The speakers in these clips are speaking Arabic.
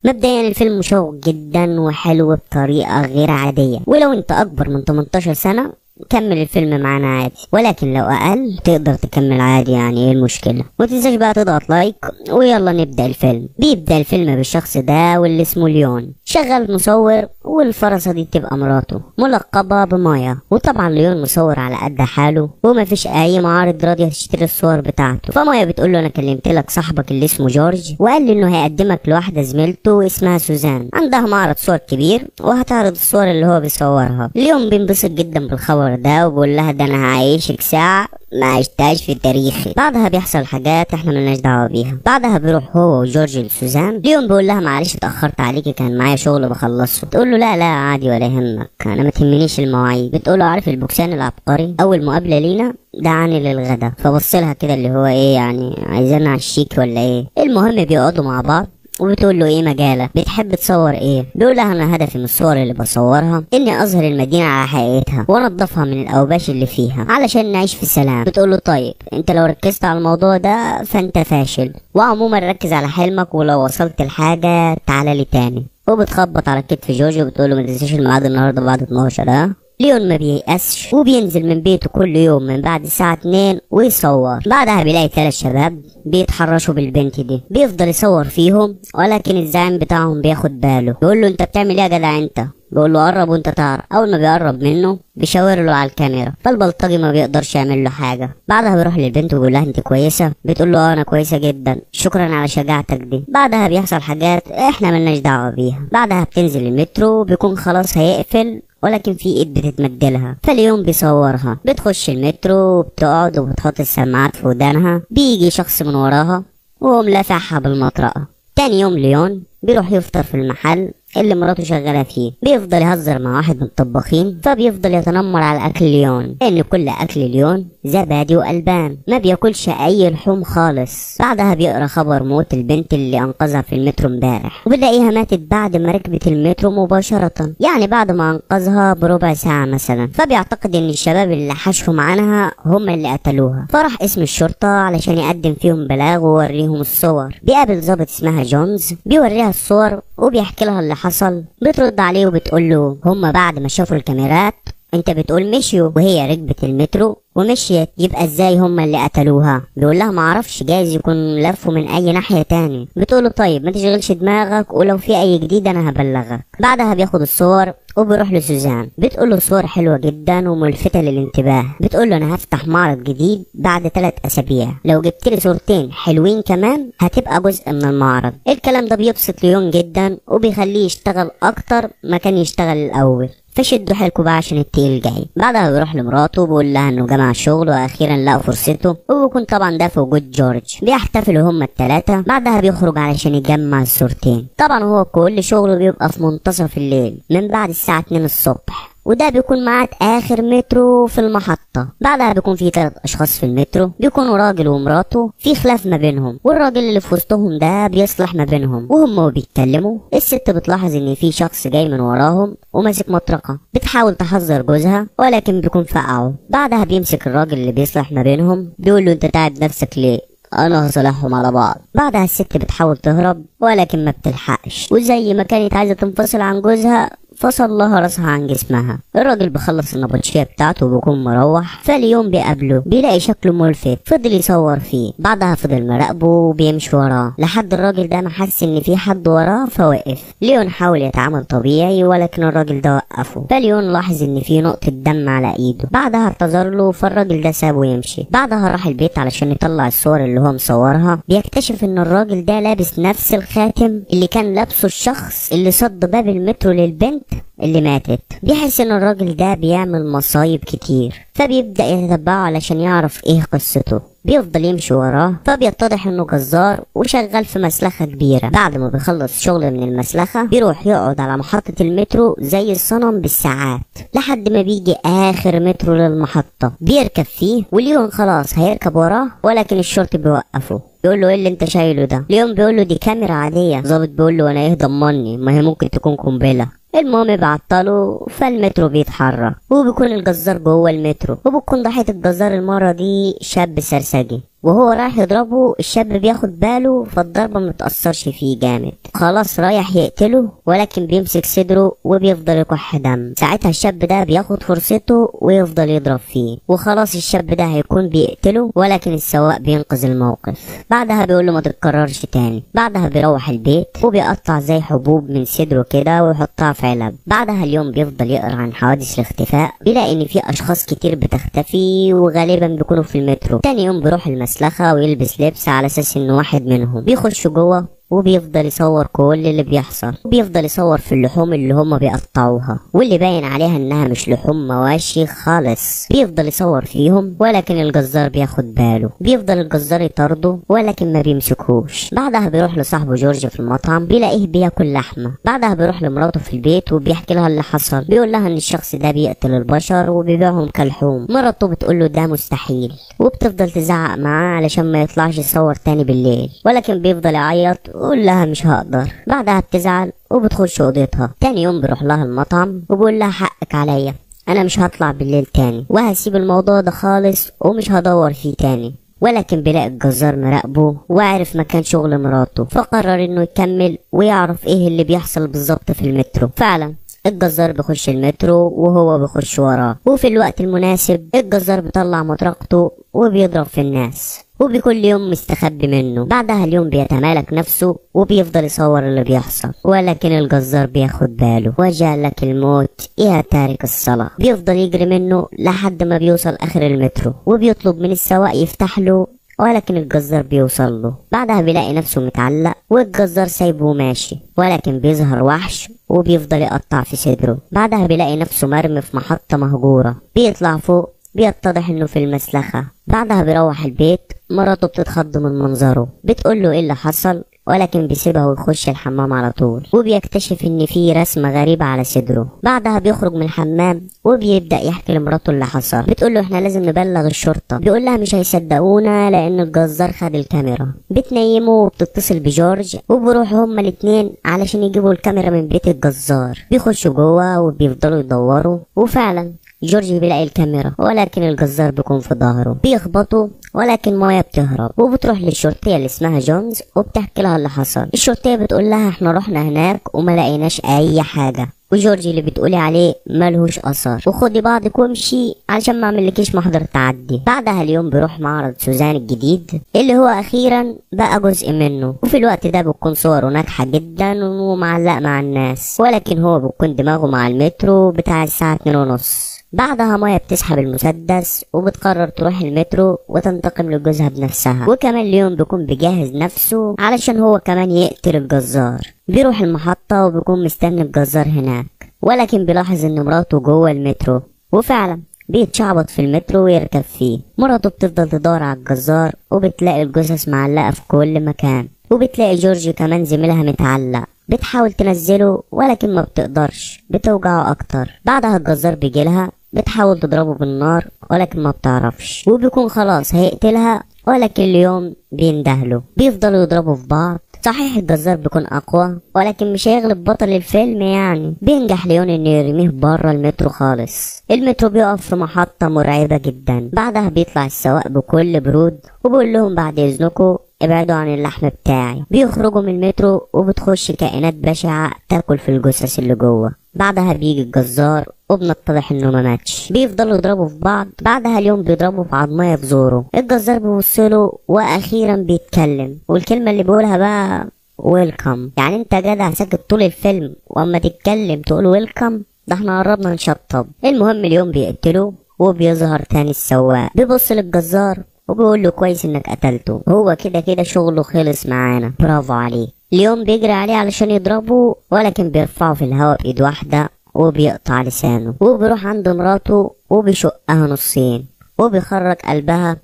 مبدئيا الفيلم مشوق جدا وحلو بطريقة غير عادية، ولو انت اكبر من 18 سنة كمل الفيلم معانا عادي، ولكن لو اقل تقدر تكمل عادي، يعني ايه المشكلة؟ ومتنساش بقى تضغط لايك ويلا نبدأ الفيلم. بيبدأ الفيلم بالشخص ده واللي اسمه ليون، شغال مصور، والفرسة دي تبقى مراته ملقبة بمايا. وطبعا ليون مصور على قد حاله ومفيش اي معارض راضية تشتري الصور بتاعته، فمايا بتقول له انا كلمت لك صاحبك اللي اسمه جورج وقال لي انه هيقدمك لواحدة زميلته اسمها سوزان، عندها معرض صور كبير وهتعرض الصور اللي هو بيصورها. ليون بينبسط جدا بالخبر ده وبقول لها ده انا هعيشك ساعة ما عشتهاش في تاريخي. بعدها بيحصل حاجات احنا ملناش دعوه بيها. بعدها بيروح هو وجورج لسوزان. ليون بيقول لها معلش اتاخرت عليكي، كان معايا شغل بخلصه. تقول له لا عادي ولا يهمك، انا ما تهمنيش المواعيد. بتقول له عارف البوكسان العبقري اول مقابله لينا دعاني للغدا، فبص لها كده اللي هو ايه يعني عايزانا على الشيك ولا ايه. المهم بيقعدوا مع بعض وبتقول له ايه مجالك، بتحب تصور ايه؟ بيقول لها انا هدفي من الصور اللي بصورها اني اظهر المدينه على حقيقتها وانضفها من الاوباش اللي فيها علشان نعيش في سلام. بتقول له طيب انت لو ركزت على الموضوع ده فانت فاشل، وعموما ركز على حلمك ولو وصلت لحاجه تعالى لي تاني. وبتخبط على كتف جورج وبتقول له ما تنساش الميعاد النهارده بعد 12 ها. ليون ما بييأسش وبينزل من بيته كل يوم من بعد الساعة 2 ويصور. بعدها بيلاقي 3 شباب بيتحرشوا بالبنت دي، بيفضل يصور فيهم ولكن الزعيم بتاعهم بياخد باله. بيقول له انت بتعمل ايه يا جدع انت؟ بيقول له قرب وانت تعرف. اول ما بيقرب منه بيشاور له على الكاميرا، فالبلطجي ما بيقدرش يعمل له حاجه. بعدها بيروح للبنت وبيقول لها انت كويسه؟ بتقول له انا كويسه جدا شكرا على شجاعتك دي. بعدها بيحصل حاجات احنا ملناش دعوه بيها. بعدها بتنزل المترو بيكون خلاص هيقفل ولكن في ايد بتتمدلها، فاليوم بيصورها. بتخش المترو وبتقعد وبتحط السماعات في ودانها. بيجي شخص من وراها وقوم لافعها بالمطرقه. تاني يوم ليون بيروح يفطر في المحل اللي مراته شغاله فيه. بيفضل يهزر مع واحد من الطباخين، فبيفضل يتنمر على اكل ليون لان كل اكل ليون زبادي والبان، ما بياكلش اي لحوم خالص. بعدها بيقرا خبر موت البنت اللي انقذها في المترو امبارح، وبنلاقيها ماتت بعد ما ركبت المترو مباشره، يعني بعد ما انقذها بربع ساعه مثلا. فبيعتقد ان الشباب اللي حشهم عنها هم اللي قتلوها، فراح اسم الشرطه علشان يقدم فيهم بلاغ ووريهم الصور. بيقابل ضابط اسمها جونز بيوريها الصور وبيحكي لها اللي حصل. بترد عليه وبتقول له هم بعد ما شافوا الكاميرات انت بتقول مشيوا وهي ركبت المترو ومشيت، يبقى ازاي هم اللي قتلوها؟ بيقول لها معرفش جايز يكون لفوا من اي ناحيه تاني. بتقول له طيب ما تشغلش دماغك ولو في اي جديد انا هبلغك. بعدها بياخد الصور وبيروح لسوزان. بتقول له صور حلوه جدا وملفته للانتباه. بتقول له انا هفتح معرض جديد بعد 3 اسابيع، لو جبت لي صورتين حلوين كمان هتبقى جزء من المعرض. الكلام ده بيبسط ليون جدا وبيخليه يشتغل اكتر ما كان يشتغل الاول. فشدوا حيلكوا بقى عشان التقيل جاي. بعدها بيروح لمراته وبيقول لها انه جمع شغل واخيرا لقوا فرصته، وبيكون طبعا ده في وجود جورج. بيحتفلوا هما الثلاثه. بعدها بيخرج علشان يجمع الصورتين. طبعا هو كل شغله بيبقى في منتصف الليل من بعد الساعه 2 الصبح، وده بيكون ميعاد اخر مترو في المحطه. بعدها بيكون في 3 اشخاص في المترو، بيكونوا راجل ومراته في خلاف ما بينهم، والراجل اللي في وسطهم ده بيصلح ما بينهم. وهم بيتكلموا الست بتلاحظ ان في شخص جاي من وراهم وماسك مطرقه. بتحاول تحذر جوزها ولكن بيكون فقعه. بعدها بيمسك الراجل اللي بيصلح ما بينهم بيقول له انت تعب نفسك ليه؟ انا هصالحهم على بعض. بعدها الست بتحاول تهرب ولكن ما بتلحقش، وزي ما كانت عايزه تنفصل عن جوزها فصل لها راسها عن جسمها. الراجل بيخلص النبطشيه بتاعته وبيكون مروح. فاليوم بيقابله بيلاقي شكله ملفت، فضل يصور فيه. بعدها فضل مراقبه وبيمشي وراه لحد الراجل ده ما حس ان في حد وراه فوقف. ليون حاول يتعامل طبيعي ولكن الراجل ده وقفه. فاليون لاحظ ان في نقطه دم على ايده. بعدها اعتذر له فالراجل ده سابه يمشي. بعدها راح البيت علشان يطلع الصور اللي هو مصورها. بيكتشف ان الراجل ده لابس نفس الخاتم اللي كان لابسه الشخص اللي صد باب المترو للبنت اللي ماتت. بيحس ان الراجل ده بيعمل مصايب كتير، فبيبدأ يتتبعه علشان يعرف ايه قصته. بيفضل يمشي وراه فبيتضح انه جزار وشغال في مسلخة كبيرة. بعد ما بيخلص شغل من المسلخة بيروح يقعد على محطة المترو زي الصنم بالساعات لحد ما بيجي اخر مترو للمحطة. بيركب فيه وليون خلاص هيركب وراه ولكن الشرطي بيوقفه. بيقول له ايه اللي انت شايله ده؟ ليون بيقول له دي كاميرا عادية. ظابط بيقول له انا ايه ضمني؟ ما هي ممكن تكون قنبلة. المهم بعطله فالمترو بيتحرك وبيكون الجزار جوه المترو، وبتكون ضحية الجزار المرة دي شاب سرسجي. وهو رايح يضربه الشاب بياخد باله فالضربة متأثرش فيه جامد، خلاص رايح يقتله ولكن بيمسك صدره وبيفضل يكح دم. ساعتها الشاب ده بياخد فرصته ويفضل يضرب فيه، وخلاص الشاب ده هيكون بيقتله ولكن السواق بينقذ الموقف. بعدها بيقوله ما تتكررش تاني. بعدها بيروح البيت وبيقطع زي حبوب من صدره كده ويحطها في علب. بعدها اليوم بيفضل يقرا عن حوادث الاختفاء، بيلاقي ان في اشخاص كتير بتختفي وغالبا بيكونوا في المترو. تاني يوم بيروح المسلخة ويلبس لبس على اساس انه واحد منهم، بيخش جوه وبيفضل يصور كل اللي بيحصل، وبيفضل يصور في اللحوم اللي هما بيقطعوها واللي باين عليها انها مش لحوم مواشي خالص. بيفضل يصور فيهم ولكن الجزار بياخد باله، بيفضل الجزار يطارده ولكن ما بيمسكوش. بعدها بيروح لصاحبه جورج في المطعم، بيلاقيه بياكل لحمه. بعدها بيروح لمراته في البيت وبيحكي لها اللي حصل، بيقول لها ان الشخص ده بيقتل البشر وبيبيعهم كلحوم. مراته بتقول له ده مستحيل، وبتفضل تزعق معاه علشان ما يطلعش يصور تاني بالليل، ولكن بيفضل يعيط ويقول لها مش هقدر. بعدها بتزعل وبتخش اوضتها. تاني يوم بيروح لها المطعم وبيقول لها حقك عليا، انا مش هطلع بالليل تاني وهسيب الموضوع ده خالص ومش هدور فيه تاني. ولكن بيلاقي الجزار مراقبه وعرف مكان شغل مراته، فقرر انه يكمل ويعرف ايه اللي بيحصل بالظبط في المترو. فعلا الجزار بيخش المترو وهو بيخش وراه، وفي الوقت المناسب الجزار بيطلع مطرقته وبيضرب في الناس وبكل يوم مستخبي منه. بعدها اليوم بيتمالك نفسه وبيفضل يصور اللي بيحصل، ولكن الجزار بياخد باله. وجعلك الموت يا تارك الصلاة. بيفضل يجري منه لحد ما بيوصل اخر المترو وبيطلب من السواق يفتح له، ولكن الجزار بيوصل له. بعدها بيلاقي نفسه متعلق والجزار سايبه وماشي، ولكن بيظهر وحش وبيفضل يقطع في صدره. بعدها بيلاقي نفسه مرمي في محطة مهجورة، بيطلع فوق بيتضح انه في المسلخة. بعدها بيروح البيت، مراته بتتخض من منظره، بتقول له ايه اللي حصل، ولكن بيسيبها ويخش الحمام على طول، وبيكتشف ان في رسمة غريبة على صدره. بعدها بيخرج من الحمام وبيبدأ يحكي لمراته اللي حصل. بتقول له احنا لازم نبلغ الشرطة. بيقول لها مش هيصدقونا لان الجزار خد الكاميرا. بتنيمه وبتتصل بجورج وبيروحوا هما الاتنين علشان يجيبوا الكاميرا من بيت الجزار. بيخشوا جوه وبيفضلوا يدوروا، وفعلا جورج بيلاقي الكاميرا ولكن الجزار بيكون في ظهره. بيخبطوا ولكن مايا بتهرب وبتروح للشرطية اللي اسمها جونز وبتحكي لها اللي حصل. الشرطية بتقول لها احنا رحنا هناك وما لقيناش اي حاجة، وجورج اللي بتقولي عليه ملهوش اثر، وخدي بعضك وامشي علشان ما اعملكيش محضر تعدي. بعدها اليوم بيروح معرض سوزان الجديد اللي هو اخيرا بقى جزء منه، وفي الوقت ده بتكون صوره ناجحه جدا ومعلق مع الناس، ولكن هو بيكون دماغه مع المترو بتاع الساعه 2:30. بعدها مايا بتسحب المسدس وبتقرر تروح المترو وتنتقم لجوزها بنفسها، وكمان اليوم بيكون بيجهز نفسه علشان هو كمان يقتل الجزار. بيروح المحطة وبيكون مستني الجزار هناك، ولكن بيلاحظ ان مراته جوه المترو، وفعلا بيتشعبط في المترو ويركب فيه. مراته بتفضل تدور على الجزار وبتلاقي الجثث معلقة في كل مكان، وبتلاقي جورج كمان زميلها متعلق. بتحاول تنزله ولكن ما بتقدرش، بتوجعه اكتر. بعدها الجزار بيجيلها، بتحاول تضربه بالنار ولكن ما بتعرفش، وبيكون خلاص هيقتلها ولكن اليوم بيندهله. بيفضلوا يضربوا في بعض. صحيح الجزار بيكون اقوى ولكن مش هيغلب بطل الفيلم يعني. بينجح ليون انه يرميه بره المترو خالص. المترو بيقف في محطة مرعبة جدا. بعدها بيطلع السواق بكل برود وبيقول لهم بعد اذنكم ابعدوا عن اللحم بتاعي. بيخرجوا من المترو وبتخش كائنات بشعة تاكل في الجثث اللي جوه. بعدها بيجي الجزار وبنتضح انه ما ماتش. بيفضلوا يضربوا في بعض. بعدها اليوم بيضربوا في عضمية في زوره. الجزار بيبصله واخيرا بيتكلم، والكلمة اللي بيقولها بقى ويلكم. يعني انت جدع ساكت طول الفيلم واما تتكلم تقول ويلكم؟ ده احنا قربنا نشطب. المهم اليوم بيقتله وبيظهر تاني السواق، بيبص للجزار وبيقول له كويس انك قتلته، هو كده كده شغله خلص معانا، برافو عليه. اليوم بيجري عليه علشان يضربه ولكن بيرفعه في الهواء بايد واحدة وبيقطع لسانه، وبيروح عند مراته وبيشقها نصين وبيخرج قلبها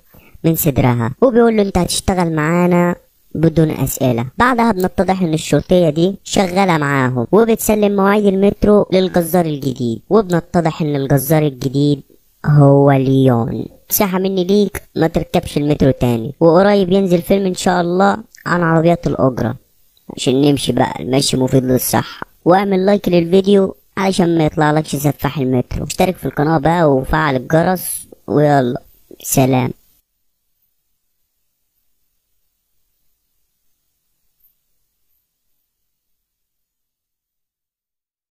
من صدرها وبيقول له انت هتشتغل معانا بدون اسئلة. بعدها بنتضح ان الشرطية دي شغالة معاهم وبتسلم مواعيد المترو للجزار الجديد، وبنتضح ان الجزار الجديد هو ليون. نصيحة مني ليك ما تركبش المترو تاني، وقريب ينزل فيلم ان شاء الله عن عربيات الاجرة عشان نمشي بقى، المشي مفيد للصحة. واعمل لايك للفيديو علشان ما يطلعلكش سفاح المترو. اشترك في القناة بقى وفعل الجرس، ويلا سلام.